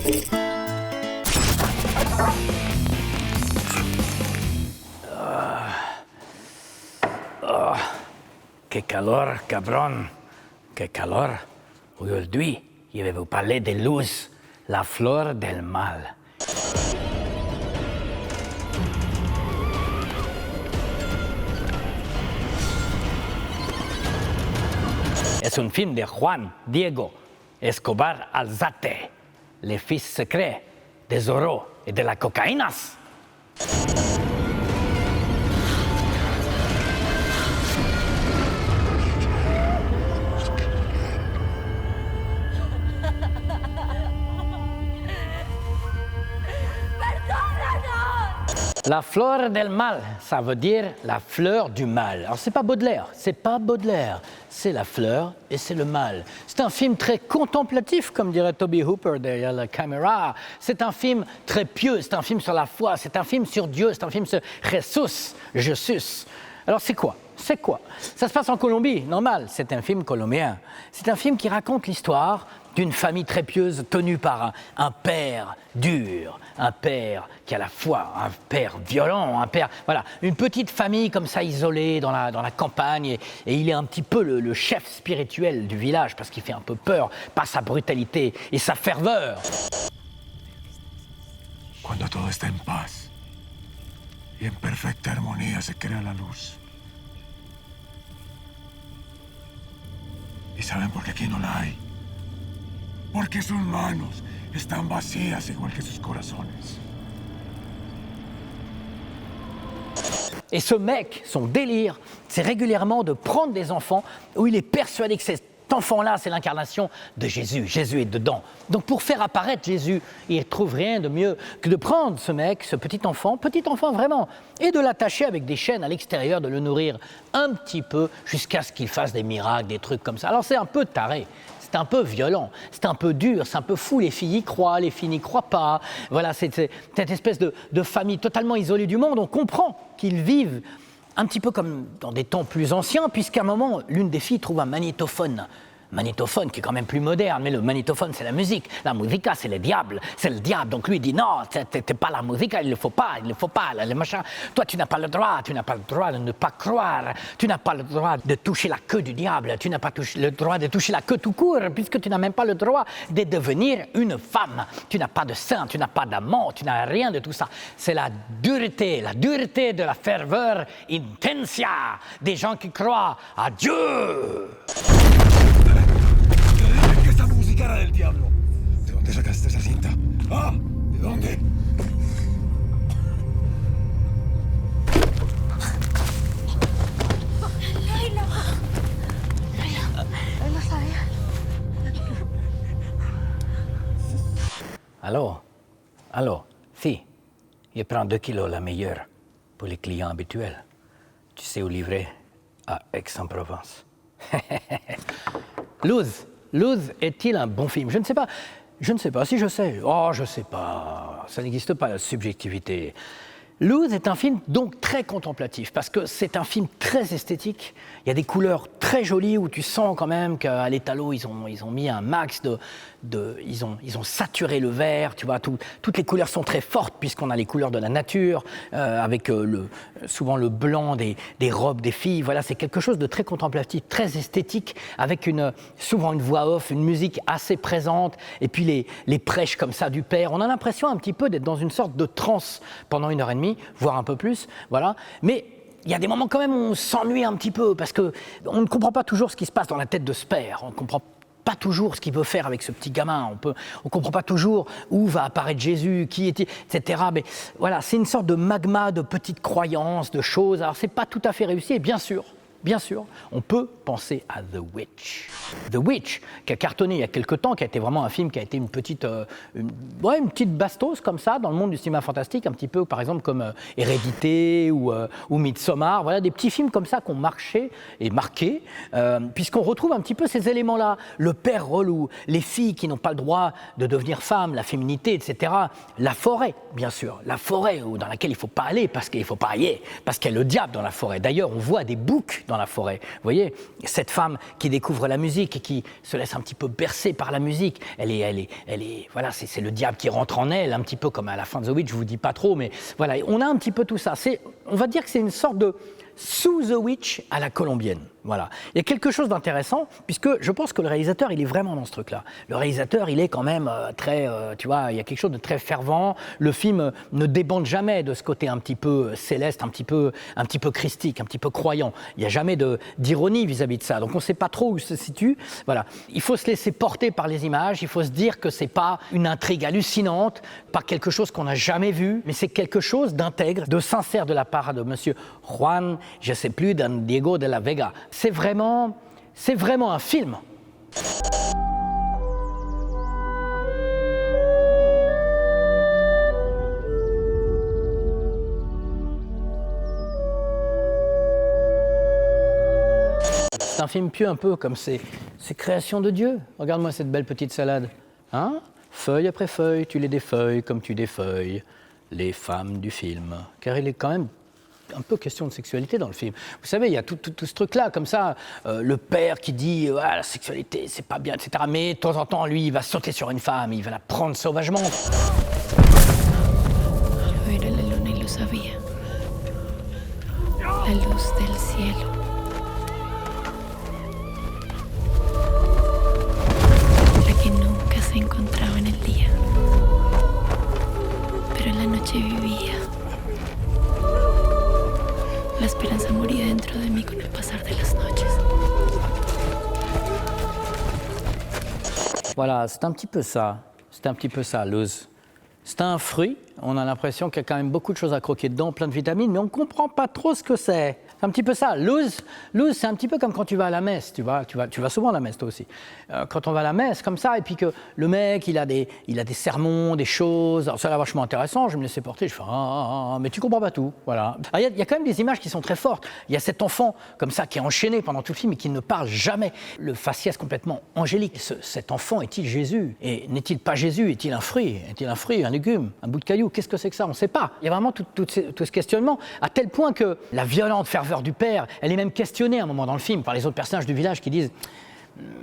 Que calor, cabron. Que calor. Aujourd'hui, je vais vous parler de Luz, la fleur del mal. Es un film de Juan Diego Escobar Alzate, le fils secret de Zorro et de la cocaïnas. La fleur del mal, ça veut dire la fleur du mal. Alors c'est pas Baudelaire, c'est la fleur et c'est le mal. C'est un film très contemplatif, comme dirait Toby Hooper derrière la caméra. C'est un film très pieux, c'est un film sur la foi, c'est un film sur Dieu, c'est un film sur Jesus. Alors c'est quoi? Ça se passe en Colombie, normal, c'est un film colombien. C'est un film qui raconte l'histoire d'une famille très pieuse tenue par un père dur, un père qui a la foi, un père violent, voilà, une petite famille comme ça isolée dans la campagne et il est un petit peu le chef spirituel du village parce qu'il fait un peu peur par sa brutalité et sa ferveur. Cuando todo está en paz y en perfecta armonía se crea la luz. ¿Y saben por qué aquí no la hay? Porque sus manos están vacías igual que sus corazones. Et ce mec, son délire, c'est régulièrement de prendre des enfants où il est persuadé que cet enfant-là, c'est l'incarnation de Jésus. Jésus est dedans. Donc pour faire apparaître Jésus, il ne trouve rien de mieux que de prendre ce mec, ce petit enfant vraiment, et de l'attacher avec des chaînes à l'extérieur, de le nourrir un petit peu jusqu'à ce qu'il fasse des miracles, des trucs comme ça. Alors c'est un peu taré. C'est un peu violent, c'est un peu dur, c'est un peu fou, les filles y croient, les filles n'y croient pas. Voilà, c'est cette espèce de famille totalement isolée du monde. On comprend qu'ils vivent un petit peu comme dans des temps plus anciens, puisqu'à un moment, l'une des filles trouve un magnétophone qui est quand même plus moderne, mais le magnétophone, c'est la musique. La musica, c'est le diable. Donc lui, il dit non, c'est pas la musica, il ne faut pas, le machin. Toi, tu n'as pas le droit de ne pas croire. Tu n'as pas le droit de toucher la queue du diable. Tu n'as pas le droit de toucher la queue tout court, puisque tu n'as même pas le droit de devenir une femme. Tu n'as pas de sein, tu n'as pas d'amant, tu n'as rien de tout ça. C'est la dureté de la ferveur intensia des gens qui croient à Dieu. Que esa música era del diablo. ¿De dónde sacaste esa cinta? ¿Ah? ¿De dónde? Laila sabía. Allô, fille, je prends 2 kilos la meilleure pour les clients habituels. Tu sais où livrer? À Aix-en-Provence. Luz est-il un bon film? Je ne sais pas. Si je sais. Oh, je sais pas. Ça n'existe pas, la subjectivité. Luz est un film donc très contemplatif parce que c'est un film très esthétique. Il y a des couleurs très jolies où tu sens quand même qu'à l'étalo ils ont mis un max ils ont saturé le vert. Tu vois, toutes les couleurs sont très fortes puisqu'on a les couleurs de la nature avec souvent le blanc des robes des filles. Voilà, c'est quelque chose de très contemplatif, très esthétique avec souvent une voix off, une musique assez présente et puis les prêches comme ça du père. On a l'impression un petit peu d'être dans une sorte de transe pendant 1h30. Voire un peu plus, voilà. Mais il y a des moments quand même où on s'ennuie un petit peu parce qu'on ne comprend pas toujours ce qui se passe dans la tête de ce père. On ne comprend pas toujours ce qu'il veut faire avec ce petit gamin. On ne comprend pas toujours où va apparaître Jésus, qui est-il, etc. Mais voilà, c'est une sorte de magma de petites croyances, de choses. Alors, ce n'est pas tout à fait réussi. Et bien sûr, on peut penser à The Witch. The Witch, qui a cartonné il y a quelque temps, qui a été vraiment un film qui a été une petite bastos comme ça dans le monde du cinéma fantastique, un petit peu par exemple comme Hérédité ou Midsommar. Voilà, des petits films comme ça qui ont marché et marqué, puisqu'on retrouve un petit peu ces éléments-là. Le père relou, les filles qui n'ont pas le droit de devenir femmes, la féminité, etc. La forêt, bien sûr. La forêt dans laquelle il ne faut pas aller parce qu'il ne faut pas y aller, parce qu'il y a le diable dans la forêt. D'ailleurs, on voit des boucs dans la forêt. Vous voyez, cette femme qui découvre la musique, musique et qui se laisse un petit peu bercer par la musique. Voilà, c'est le diable qui rentre en elle, un petit peu comme à la fin de The Witch, je vous dis pas trop, mais voilà, on a un petit peu tout ça. On va dire que c'est une sorte de sous The Witch à la colombienne. Voilà. Il y a quelque chose d'intéressant, puisque je pense que le réalisateur, il est vraiment dans ce truc-là. Le réalisateur, il est quand même très, tu vois, il y a quelque chose de très fervent. Le film ne débande jamais de ce côté un petit peu céleste, un petit peu christique, un petit peu croyant. Il n'y a jamais d'ironie vis-à-vis de ça. Donc on ne sait pas trop où se situe. Voilà. Il faut se laisser porter par les images. Il faut se dire que c'est pas une intrigue hallucinante, pas quelque chose qu'on n'a jamais vu, mais c'est quelque chose d'intègre, de sincère de la part de Monsieur Juan, je ne sais plus, Dan Diego de la Vega. C'est vraiment un film. C'est un film pieux un peu comme c'est création de Dieu. Regarde-moi cette belle petite salade. Hein? Feuille après feuille, tu les défeuilles comme tu défeuilles les femmes du film. Car il est quand même un peu question de sexualité dans le film. Vous savez, il y a tout ce truc-là, comme ça, le père qui dit ah, la sexualité, c'est pas bien, etc. Mais de temps en temps, lui, il va sauter sur une femme, il va la prendre sauvagement. Yo era la luna y lo sabía. La luz del cielo. La que nunca se encontraba en el día, pero en la noche vivía. La esperanza moría dentro de mí con el pasar de las noches. Voilà, c'est un petit peu ça, Luz. C'est un fruit, on a l'impression qu'il y a quand même beaucoup de choses à croquer dedans, plein de vitamines, mais on ne comprend pas trop ce que c'est. C'est un petit peu ça. Luz, c'est un petit peu comme quand tu vas à la messe, tu vas souvent à la messe toi aussi. Quand on va à la messe, comme ça, et puis que le mec, il a des sermons, des choses, alors ça là vachement intéressant, je me laissais porter, je fais mais tu comprends pas tout, voilà. Il y a quand même des images qui sont très fortes. Il y a cet enfant, comme ça, qui est enchaîné pendant tout le film et qui ne parle jamais. Le faciès complètement angélique. Cet enfant, est-il Jésus? Et n'est-il pas Jésus? Est-il un fruit? Est-il un fruit, un légume, un bout de caillou? Qu'est-ce que c'est que ça? On ne sait pas. Il y a vraiment tout ce questionnement, à tel point que la violente ferveur du père, elle est même questionnée à un moment dans le film par les autres personnages du village qui disent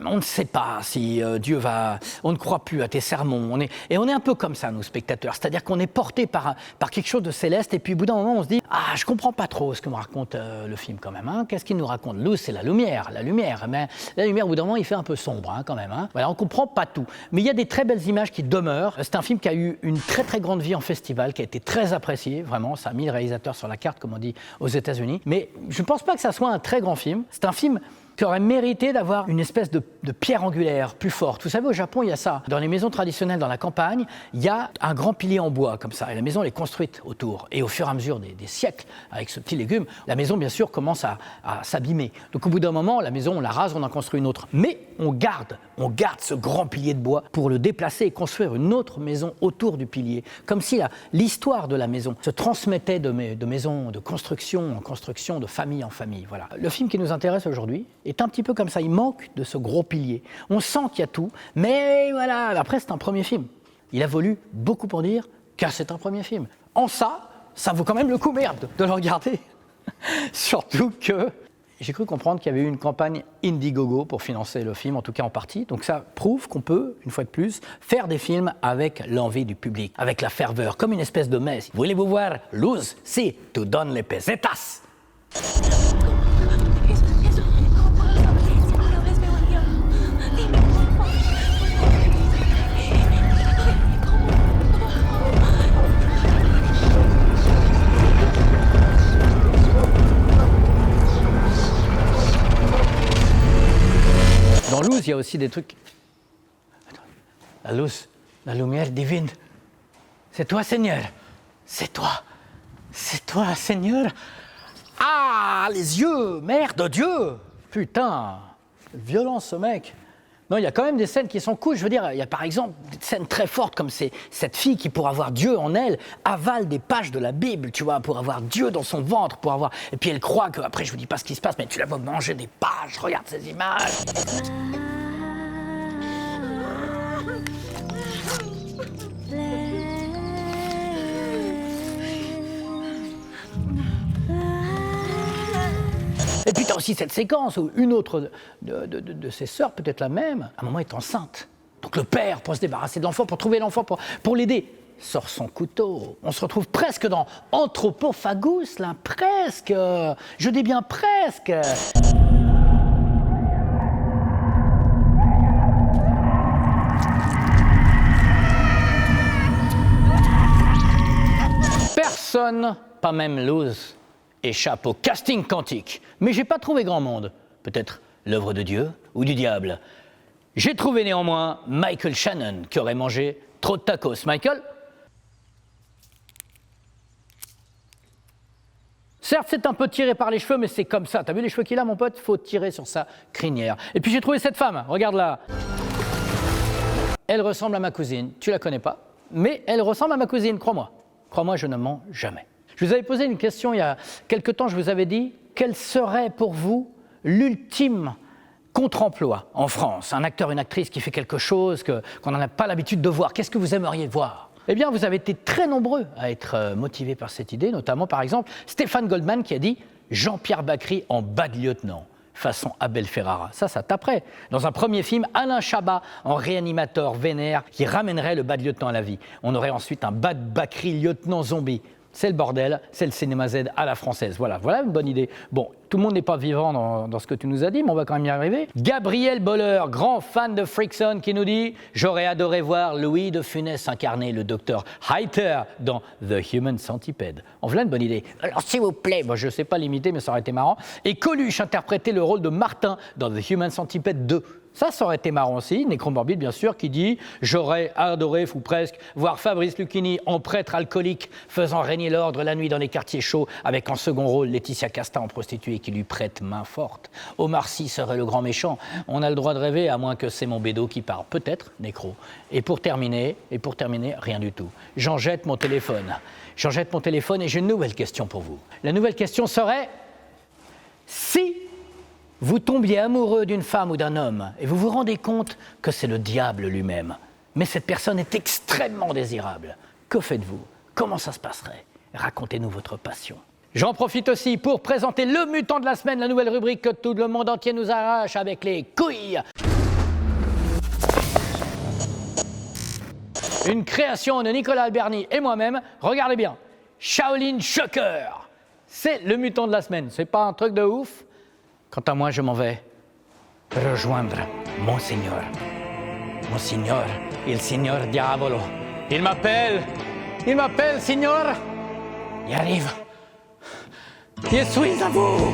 on ne sait pas si Dieu va... On ne croit plus à tes sermons. Et on est un peu comme ça, nous, spectateurs. C'est-à-dire qu'on est porté par quelque chose de céleste et puis au bout d'un moment, on se dit ah, je ne comprends pas trop ce que me raconte le film quand même. Hein. Qu'est-ce qu'il nous raconte? Luz, c'est la lumière. Mais la lumière, au bout d'un moment, il fait un peu sombre quand même. Hein. Voilà, on ne comprend pas tout. Mais il y a des très belles images qui demeurent. C'est un film qui a eu une très très grande vie en festival, qui a été très apprécié. Vraiment, ça a mis le réalisateur sur la carte, comme on dit aux États-Unis. Mais je ne pense pas que ça soit un très grand film. C'est un film qui aurait mérité d'avoir une espèce de pierre angulaire plus forte. Vous savez, au Japon, il y a ça. Dans les maisons traditionnelles, dans la campagne, il y a un grand pilier en bois, comme ça. Et la maison, elle est construite autour. Et au fur et à mesure des siècles, avec ce petit légume, la maison, bien sûr, commence à s'abîmer. Donc, au bout d'un moment, la maison, on la rase, on en construit une autre. Mais on garde ce grand pilier de bois pour le déplacer et construire une autre maison autour du pilier. Comme si l'histoire de la maison se transmettait de maison, de construction en construction, de famille en famille. Voilà. Le film qui nous intéresse aujourd'hui est un petit peu comme ça. Il manque de ce gros pilier. On sent qu'il y a tout, mais voilà. Après, c'est un premier film. Il a voulu beaucoup pour dire que c'est un premier film. En ça vaut quand même le coup, merde, de le regarder. Surtout que j'ai cru comprendre qu'il y avait eu une campagne Indiegogo pour financer le film, en tout cas en partie. Donc ça prouve qu'on peut, une fois de plus, faire des films avec l'envie du public, avec la ferveur, comme une espèce de messe. Voulez-vous voir Luz? Si, tu donnes les pesetas. Dans Luz, il y a aussi des trucs. La Luz, la lumière divine. C'est toi, Seigneur. C'est toi. C'est toi, Seigneur. Ah, les yeux, mère de Dieu. Putain, violent ce mec. Non, il y a quand même des scènes qui sont cool. Je veux dire, il y a par exemple des scènes très fortes comme cette fille qui, pour avoir Dieu en elle, avale des pages de la Bible, tu vois, pour avoir Dieu dans son ventre, pour avoir... Et puis elle croit que, après je vous dis pas ce qui se passe, mais tu la vois manger des pages, regarde ces images. Et puis aussi cette séquence où une autre de ses sœurs, peut-être la même, à un moment est enceinte. Donc le père, pour se débarrasser de l'enfant, pour trouver l'enfant, pour l'aider, sort son couteau. On se retrouve presque dans Anthropophagus, là, presque. Je dis bien presque. Personne, pas même Luz, échappe au casting quantique. Mais j'ai pas trouvé grand monde. Peut-être l'œuvre de Dieu ou du diable. J'ai trouvé néanmoins Michael Shannon qui aurait mangé trop de tacos. Michael ? Certes, c'est un peu tiré par les cheveux, mais c'est comme ça. T'as vu les cheveux qu'il a, mon pote ? Faut tirer sur sa crinière. Et puis j'ai trouvé cette femme, regarde-la. Elle ressemble à ma cousine. Tu la connais pas, mais elle ressemble à ma cousine, crois-moi. Crois-moi, je ne mens jamais. Je vous avais posé une question il y a quelque temps, je vous avais dit, quel serait pour vous l'ultime contre-emploi en France ? Un acteur, une actrice qui fait quelque chose qu'on n'en a pas l'habitude de voir. Qu'est-ce que vous aimeriez voir ? Eh bien, vous avez été très nombreux à être motivés par cette idée, notamment, par exemple, Stéphane Goldman qui a dit « Jean-Pierre Bacri en bad lieutenant ». Façon Abel Ferrara. Ça taperait. Dans un premier film, Alain Chabat en réanimateur vénère qui ramènerait le bad lieutenant à la vie. On aurait ensuite un bad Bacri lieutenant zombie. C'est le bordel, c'est le cinéma Z à la française. Voilà une bonne idée. Bon, tout le monde n'est pas vivant dans ce que tu nous as dit, mais on va quand même y arriver. Gabriel Boller, grand fan de Frickson, qui nous dit « J'aurais adoré voir Louis de Funès incarner le docteur Heiter dans The Human Centipede ». En voilà une bonne idée. Alors s'il vous plaît, je ne sais pas l'imiter, mais ça aurait été marrant. Et Coluche interprétait le rôle de Martin dans The Human Centipede 2. Ça aurait été marrant aussi. Nécromorbide, bien sûr, qui dit « J'aurais adoré, ou presque, voir Fabrice Lucchini en prêtre alcoolique faisant régner l'ordre la nuit dans les quartiers chauds avec en second rôle Laetitia Casta en prostituée qui lui prête main forte. Omar Sy serait le grand méchant. On a le droit de rêver, à moins que c'est mon bédo qui parle. Peut-être, nécro. Et pour terminer, rien du tout. J'en jette mon téléphone et j'ai une nouvelle question pour vous. La nouvelle question serait « Si vous tombiez amoureux d'une femme ou d'un homme et vous vous rendez compte que c'est le diable lui-même, mais cette personne est extrêmement désirable. Que faites-vous ? Comment ça se passerait ? Racontez-nous votre passion. » J'en profite aussi pour présenter le mutant de la semaine, la nouvelle rubrique que tout le monde entier nous arrache avec les couilles. Une création de Nicolas Alberni et moi-même. Regardez bien, Shaolin Shocker. C'est le mutant de la semaine. C'est pas un truc de ouf ? Quant à moi, je m'en vais rejoindre Monseigneur, il Signor Diavolo. Il m'appelle, Signor. Il arrive. Je suis à vous.